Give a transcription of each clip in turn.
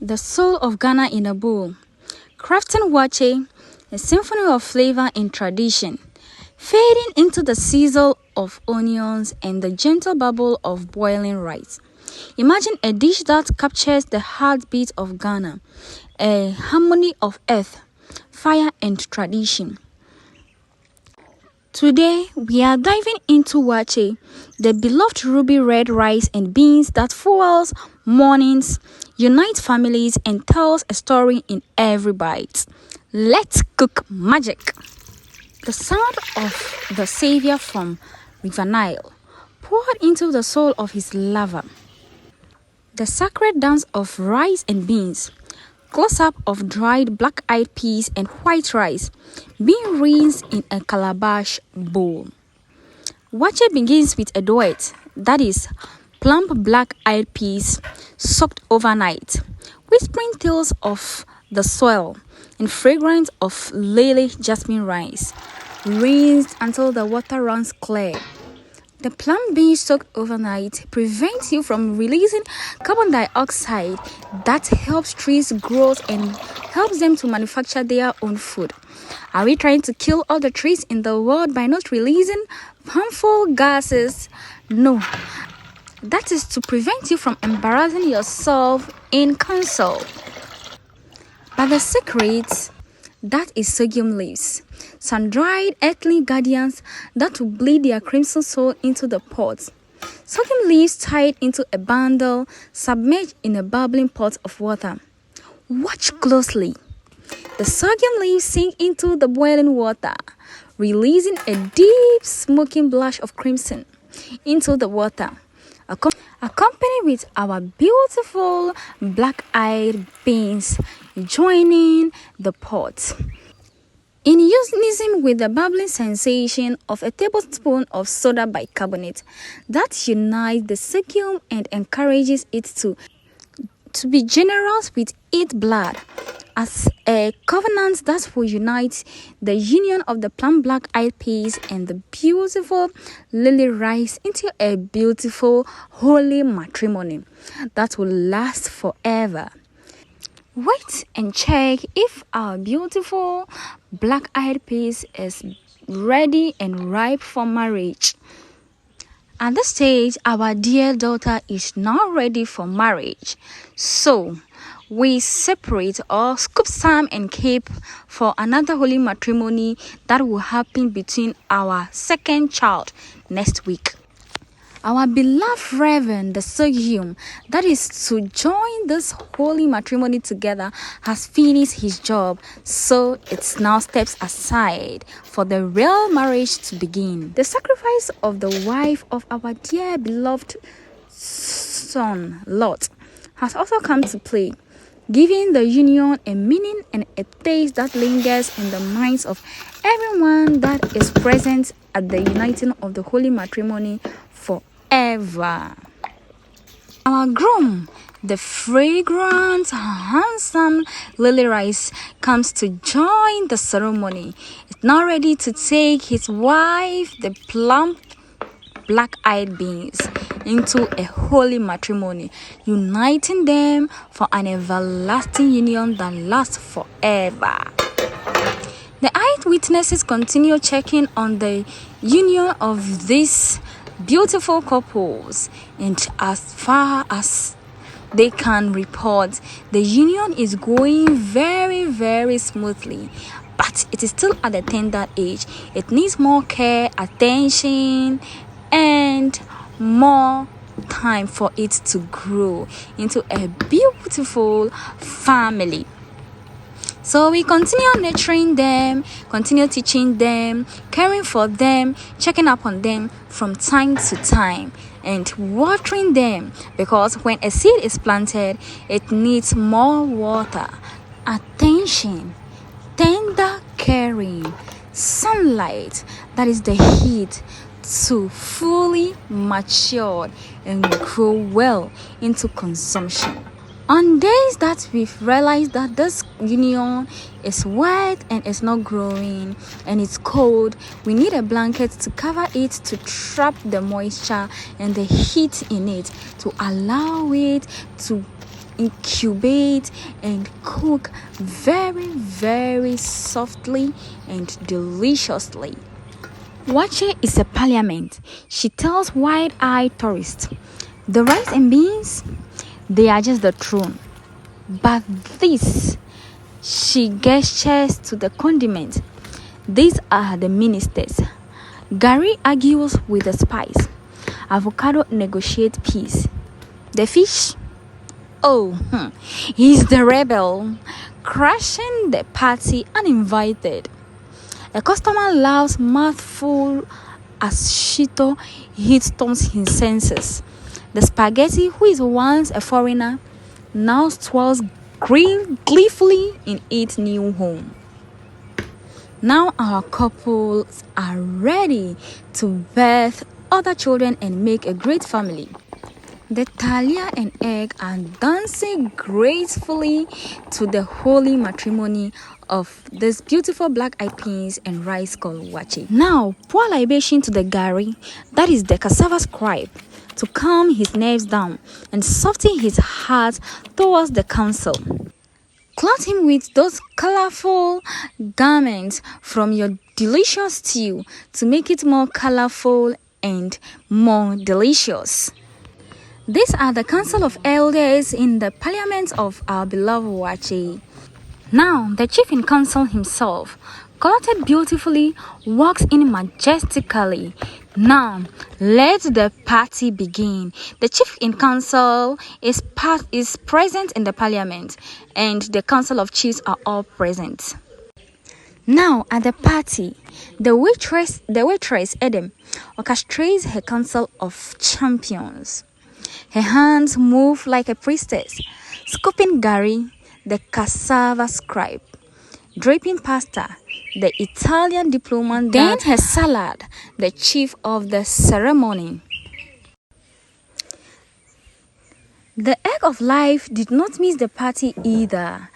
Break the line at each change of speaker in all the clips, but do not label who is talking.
The soul of Ghana in a bowl. Crafting waakye, a symphony of flavor and tradition, fading into the sizzle of onions and the gentle bubble of boiling rice. Imagine a dish that captures the heartbeat of Ghana, a harmony of earth, fire and tradition. Today, we are diving into waakye, the beloved ruby red rice and beans that fuels mornings, unites families, and tells a story in every bite. Let's cook magic! The sound of the Savior from River Nile poured into the soul of his lover. The sacred dance of rice and beans. Close-up of dried black-eyed peas and white rice being rinsed in a calabash bowl. Waakye begins with a duet, that is, plump black-eyed peas soaked overnight, whispering tales of the soil and fragrance of lily jasmine rice, rinsed until the water runs clear. The plum being soaked overnight prevents you from releasing carbon dioxide that helps trees grow and helps them to manufacture their own food. Are we trying to kill all the trees in the world by not releasing harmful gases? No. That is to prevent you from embarrassing yourself in council. But the secret, that is sorghum leaves. Sun-dried earthly guardians that will bleed their crimson soul into the pot. Sorghum leaves tied into a bundle, submerged in a bubbling pot of water. Watch closely. The sorghum leaves sink into the boiling water, releasing a deep smoking blush of crimson into the water, accompanied with our beautiful black-eyed beans joining the pot. In unison with the bubbling sensation of a tablespoon of soda bicarbonate that unites the sorghum and encourages it to be generous with its blood as a covenant that will unite the union of the plump black-eyed peas and the beautiful lily rice into a beautiful holy matrimony that will last forever. Wait and check if our beautiful black-eyed peas is ready and ripe for marriage. At this stage, our dear daughter is now ready for marriage. So, we separate or scoop some and keep for another holy matrimony that will happen between our second child next week. Our beloved Reverend, the Sorghum, that is to join this holy matrimony together, has finished his job, so it now steps aside for the real marriage to begin. The sacrifice of the wife of our dear beloved son, Lot, has also come to play, giving the union a meaning and a taste that lingers in the minds of everyone that is present at the uniting of the holy matrimony forever. Our groom, the fragrant, handsome lily rice, comes to join the ceremony. He's now ready to take his wife, the plump black-eyed beans, into a holy matrimony, uniting them for an everlasting union that lasts forever. The eyewitnesses continue checking on the union of these beautiful couples, and as far as they can report, the union is going very, very smoothly. But it is still at a tender age. It needs more care, attention, and more time for it to grow into a beautiful family. So we continue nurturing them, continue teaching them, caring for them, checking up on them from time to time, and watering them, because when a seed is planted, it needs more water, attention, tender caring, sunlight, that is the heat, to fully mature and grow well into consumption. On days that we've realized that this union is wet and it's not growing and it's cold, we need a blanket to cover it to trap the moisture and the heat in it, to allow it to incubate and cook very, very softly and deliciously. Waakye is a parliament. She tells wide-eyed tourists, the rice and beans, they are just the throne. But this, she gestures to the condiment. These are the ministers. Gari argues with the spice. Avocado negotiates peace. The fish? He's the rebel, crashing the party uninvited. A customer laughs mouthful as Shito hits his senses. The spaghetti, who is once a foreigner, now swells gleefully in its new home. Now our couples are ready to birth other children and make a great family. The thalia and egg are dancing gracefully to the holy matrimony of this beautiful black-eyed peas and rice called waakye. Now pour libation to the gari, that is the cassava scribe, to calm his nerves down and soften his heart towards the council. Clothe him with those colorful garments from your delicious stew to make it more colorful and more delicious. These are the council of elders in the parliament of our beloved Waakye. Now the chief in council himself, clothed beautifully, walks in majestically. Now let the party begin. The chief in council is present in the parliament, and the council of chiefs are all present. Now at the party, the waitress Edem orchestrates her council of champions. Her hands move like a priestess, scooping gari, the cassava scribe, draping pasta, the Italian diplomat, then her salad, the chief of the ceremony. The egg of life did not miss the party either.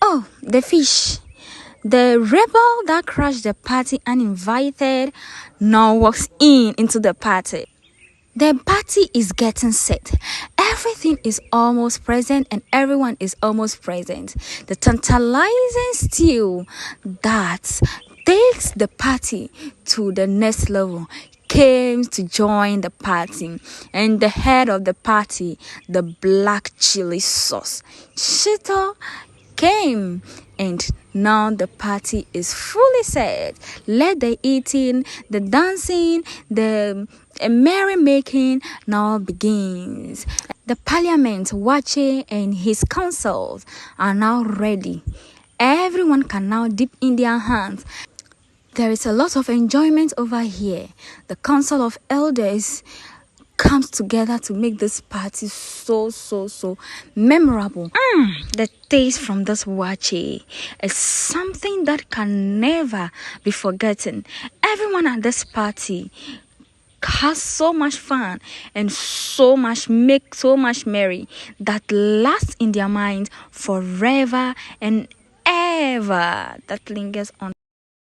Oh, the fish. The rebel that crashed the party uninvited now walks into the party. The party is getting set. Everything is almost present and everyone is almost present. The tantalizing stew that takes the party to the next level came to join the party, and the head of the party, the black chili sauce, Shito, came, and now the party is fully set. Let the eating, the dancing, the merrymaking now begins. The parliament, Waakye, and his councils are now ready. Everyone can now dip in their hands. There is a lot of enjoyment over here. The council of elders comes together to make this party so memorable. The taste from this waakye is something that can never be forgotten. Everyone at this party has so much fun and so much merry that lasts in their minds forever and ever, that lingers on.